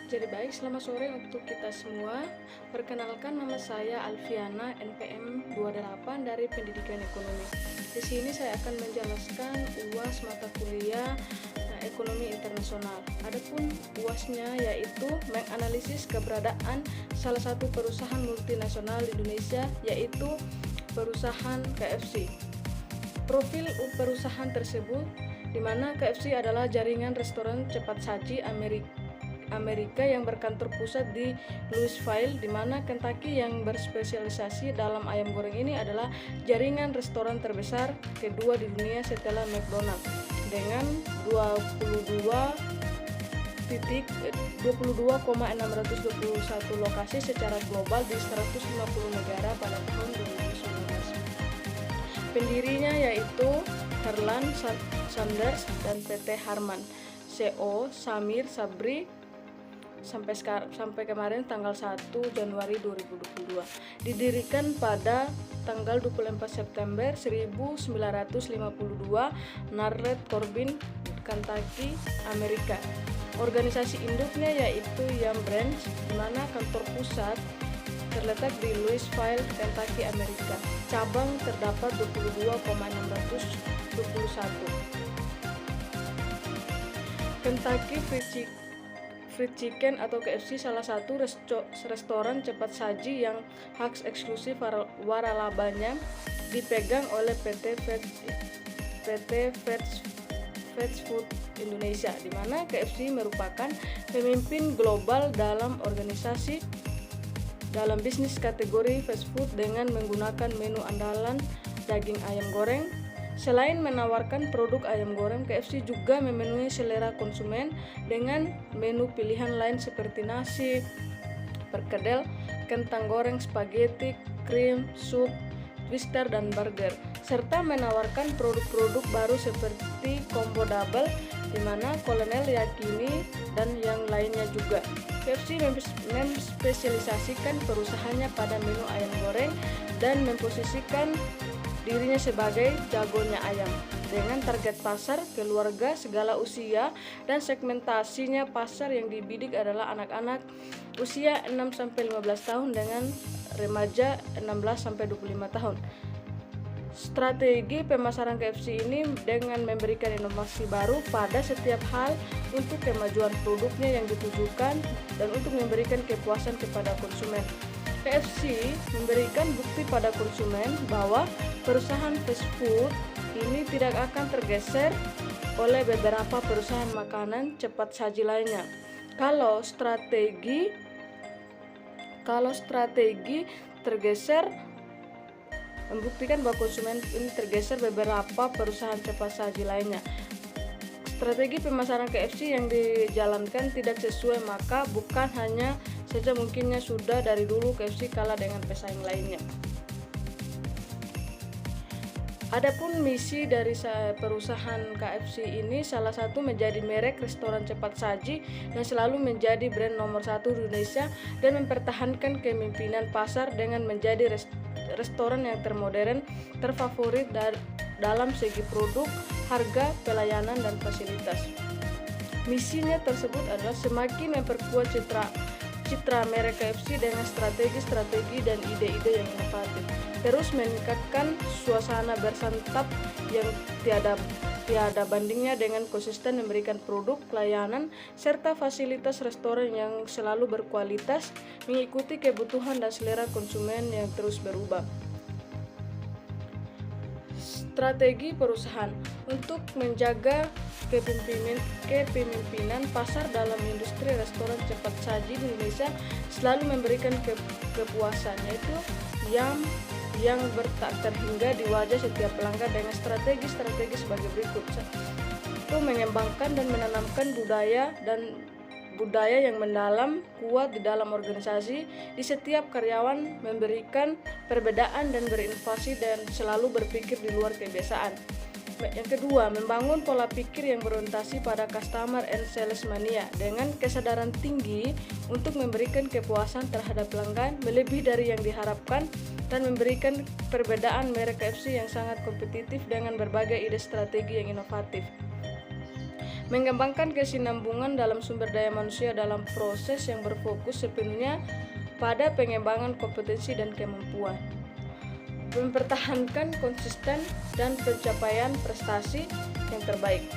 Jadi baik, selamat sore untuk kita semua. Perkenalkan, nama saya Alfiana, NPM 28 dari Pendidikan Ekonomi. Di sini saya akan menjelaskan UAS mata kuliah Ekonomi Internasional. Adapun UASnya yaitu menganalisis keberadaan salah satu perusahaan multinasional di Indonesia, yaitu perusahaan KFC. Profil perusahaan tersebut, di mana KFC adalah jaringan restoran cepat saji Amerika yang berkantor pusat di Louisville, di mana Kentucky, yang berspesialisasi dalam ayam goreng ini adalah jaringan restoran terbesar kedua di dunia setelah McDonald dengan 22,621 lokasi secara global di 150 negara pada tahun 2019. Pendirinya yaitu Herlan Sanders dan PT Harman. CEO Samir Sabri sampai kemarin tanggal 1 Januari 2022. Didirikan pada tanggal 24 September 1952, Narlet Corbin, Kentucky, Amerika. Organisasi induknya yaitu Yum Brands, di mana kantor pusat terletak di Louisville, Kentucky, Amerika. Cabang terdapat 22,621. Kentucky Fried Chicken atau KFC salah satu restoran cepat saji yang hak eksklusif waralabanya dipegang oleh PT Fast Food Indonesia, di mana KFC merupakan pemimpin global dalam bisnis kategori fast food dengan menggunakan menu andalan daging ayam goreng. Selain menawarkan produk ayam goreng, KFC juga memenuhi selera konsumen dengan menu pilihan lain seperti nasi, perkedel, kentang goreng, spaghetti, krim, sup, twister, dan burger, serta menawarkan produk-produk baru seperti combo double, di mana kolonel yakini dan yang lainnya juga. KFC memspesialisasikan perusahaannya pada menu ayam goreng dan memposisikan dirinya sebagai jagonya ayam, dengan target pasar keluarga segala usia dan segmentasinya pasar yang dibidik adalah anak-anak usia 6-15 tahun dengan remaja 16-25 tahun. Strategi pemasaran KFC ini dengan memberikan inovasi baru pada setiap hal untuk kemajuan produknya yang ditujukan dan untuk memberikan kepuasan kepada konsumen. KFC memberikan bukti pada konsumen bahwa perusahaan fast food ini tidak akan tergeser oleh beberapa perusahaan makanan cepat saji lainnya. Kalau strategi tergeser, membuktikan bahwa konsumen ini tergeser beberapa perusahaan cepat saji lainnya. Strategi pemasaran KFC yang dijalankan tidak sesuai, maka bukan hanya saja mungkinnya sudah dari dulu KFC kalah dengan pesaing lainnya. Adapun misi dari perusahaan KFC ini salah satu menjadi merek restoran cepat saji yang selalu menjadi brand nomor 1 di Indonesia dan mempertahankan kepemimpinan pasar dengan menjadi restoran yang termodern, terfavorit dalam segi produk, harga, pelayanan, dan fasilitas. Misinya tersebut adalah semakin memperkuat citra merek KFC dengan strategi dan ide-ide yang inovatif, terus meningkatkan suasana bersantap yang tiada bandingnya dengan konsisten memberikan produk, pelayanan, serta fasilitas restoran yang selalu berkualitas, mengikuti kebutuhan dan selera konsumen yang terus berubah. Strategi perusahaan untuk menjaga kepemimpinan pasar dalam industri restoran cepat saji di Indonesia selalu memberikan kepuasan, yaitu yang tak terhingga di wajah setiap pelanggan dengan strategi sebagai berikut. Itu mengembangkan dan menanamkan budaya yang mendalam kuat di dalam organisasi, di setiap karyawan memberikan perbedaan dan berinovasi dan selalu berpikir di luar kebiasaan. Yang kedua, membangun pola pikir yang berorientasi pada customer and sales mania dengan kesadaran tinggi untuk memberikan kepuasan terhadap pelanggan melebihi dari yang diharapkan dan memberikan perbedaan merek KFC yang sangat kompetitif dengan berbagai ide strategi yang inovatif. mengembangkan kesinambungan dalam sumber daya manusia dalam proses yang berfokus sepenuhnya pada pengembangan kompetensi dan kemampuan, mempertahankan konsisten dan pencapaian prestasi yang terbaik.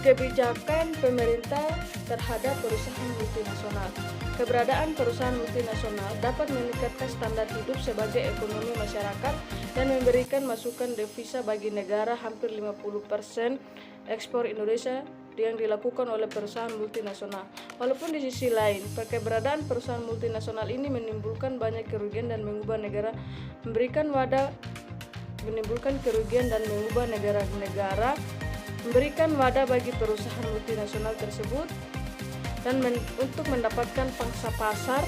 Kebijakan pemerintah terhadap perusahaan multinasional. Keberadaan perusahaan multinasional dapat meningkatkan standar hidup sebagai ekonomi masyarakat dan memberikan masukan devisa bagi negara. Hampir 50% ekspor Indonesia yang dilakukan oleh perusahaan multinasional. Walaupun di sisi lain, keberadaan perusahaan multinasional ini menimbulkan banyak kerugian dan mengubah negara-negara memberikan wadah bagi perusahaan multinasional tersebut dan untuk mendapatkan pangsa pasar.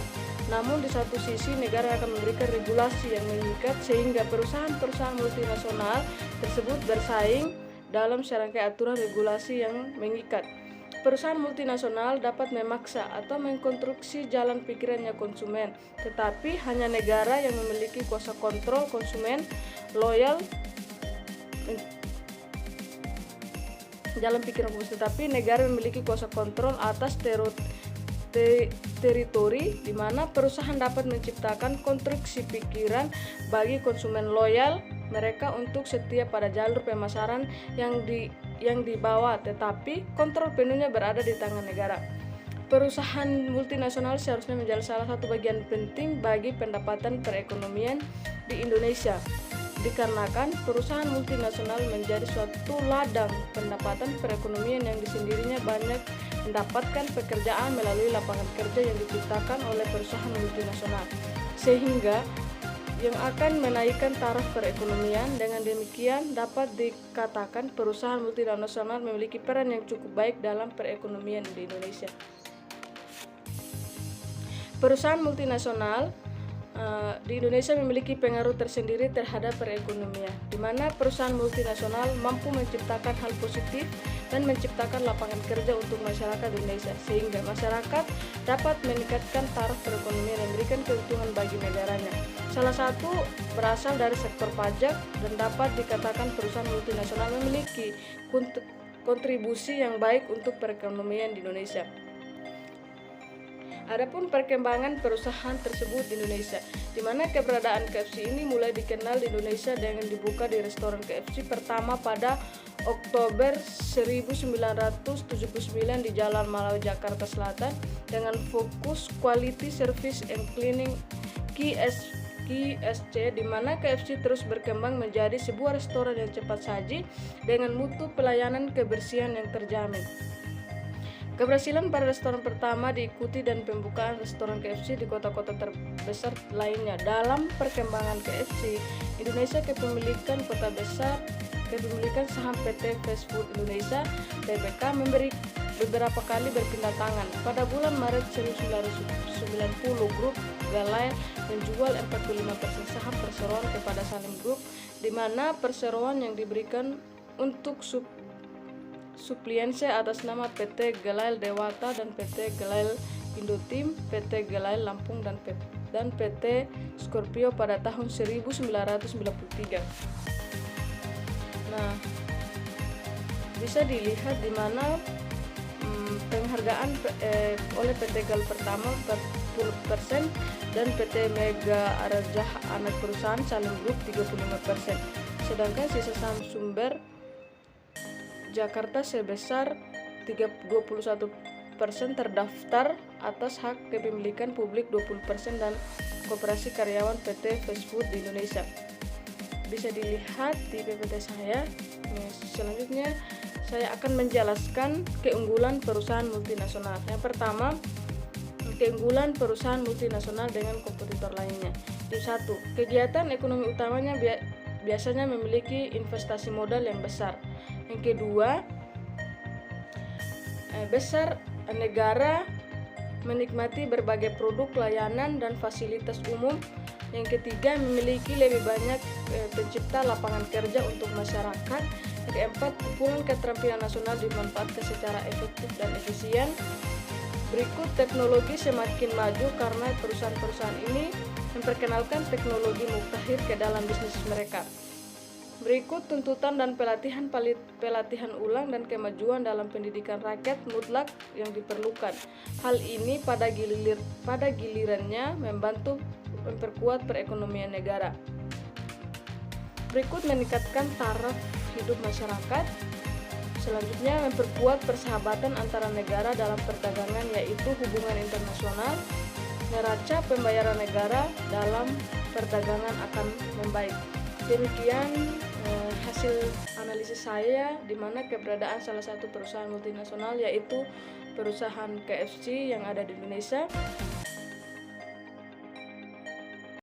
Namun di satu sisi negara akan memberikan regulasi yang mengikat sehingga perusahaan-perusahaan multinasional tersebut bersaing dalam serangkaian aturan regulasi yang mengikat. Perusahaan multinasional dapat memaksa atau mengkonstruksi jalan pikirannya konsumen, tetapi hanya negara yang memiliki kuasa kontrol konsumen loyal negara memiliki kuasa kontrol atas teritori di mana perusahaan dapat menciptakan konstruksi pikiran bagi konsumen loyal mereka untuk setia pada jalur pemasaran yang dibawa, tetapi kontrol penuhnya berada di tangan negara. Perusahaan multinasional seharusnya menjadi salah satu bagian penting bagi pendapatan perekonomian di Indonesia, dikarenakan perusahaan multinasional menjadi suatu ladang pendapatan perekonomian yang disendirinya banyak mendapatkan pekerjaan melalui lapangan kerja yang diciptakan oleh perusahaan multinasional, sehingga yang akan menaikkan taraf perekonomian. Dengan demikian dapat dikatakan perusahaan multinasional memiliki peran yang cukup baik dalam perekonomian di Indonesia. Perusahaan multinasional di Indonesia memiliki pengaruh tersendiri terhadap perekonomian, di mana perusahaan multinasional mampu menciptakan hal positif dan menciptakan lapangan kerja untuk masyarakat Indonesia, sehingga masyarakat dapat meningkatkan taraf perekonomian dan memberikan keuntungan bagi negaranya. Salah satu berasal dari sektor pajak dan dapat dikatakan perusahaan multinasional memiliki kontribusi yang baik untuk perekonomian di Indonesia. Adapun perkembangan perusahaan tersebut di Indonesia, di mana keberadaan KFC ini mulai dikenal di Indonesia dengan dibuka di restoran KFC pertama pada Oktober 1979 di Jalan Malawi, Jakarta Selatan, dengan fokus Quality Service and Cleaning QSC, di mana KFC terus berkembang menjadi sebuah restoran yang cepat saji dengan mutu pelayanan kebersihan yang terjamin. Keberhasilan para restoran pertama diikuti dan pembukaan restoran KFC di kota-kota terbesar lainnya. Dalam perkembangan KFC Indonesia, kepemilikan saham PT Fast Food Indonesia (TBK) beberapa kali berpindah tangan. Pada bulan Maret 1990, grup Galail menjual 45% saham perseroan kepada Salim Group, di mana perseroan yang diberikan untuk supliense atas nama PT Galail Dewata dan PT Galail Indotim, PT Galail Lampung dan PT Scorpio pada tahun 1993. Nah, bisa dilihat di mana penghargaan oleh PT Gal pertama 40% dan PT Mega Arjah anak perusahaan Salim Group 35%, sedangkan sisa saham sumber Jakarta sebesar 21% terdaftar atas hak kepemilikan publik 20% dan koperasi karyawan PT Fast Food di Indonesia. Bisa dilihat di PPT saya. Selanjutnya saya akan menjelaskan keunggulan perusahaan multinasional. Yang pertama, keunggulan perusahaan multinasional dengan kompetitor lainnya. Yang satu, kegiatan ekonomi utamanya biasanya memiliki investasi modal yang besar. Yang kedua, besar negara menikmati berbagai produk, layanan, dan fasilitas umum. Yang ketiga, memiliki lebih banyak pencipta lapangan kerja untuk masyarakat. Yang keempat, keuntungan keterampilan nasional dimanfaatkan secara efektif dan efisien. Berikut, teknologi semakin maju karena perusahaan-perusahaan ini memperkenalkan teknologi mutakhir ke dalam bisnis mereka. Berikut tuntutan dan pelatihan ulang dan kemajuan dalam pendidikan rakyat mutlak yang diperlukan. Hal ini pada gilirannya membantu memperkuat perekonomian negara. Berikut meningkatkan taraf hidup masyarakat. Selanjutnya memperkuat persahabatan antara negara dalam perdagangan, yaitu hubungan internasional. Neraca pembayaran negara dalam perdagangan akan membaik. Demikian hasil analisis saya, di mana keberadaan salah satu perusahaan multinasional yaitu perusahaan KFC yang ada di Indonesia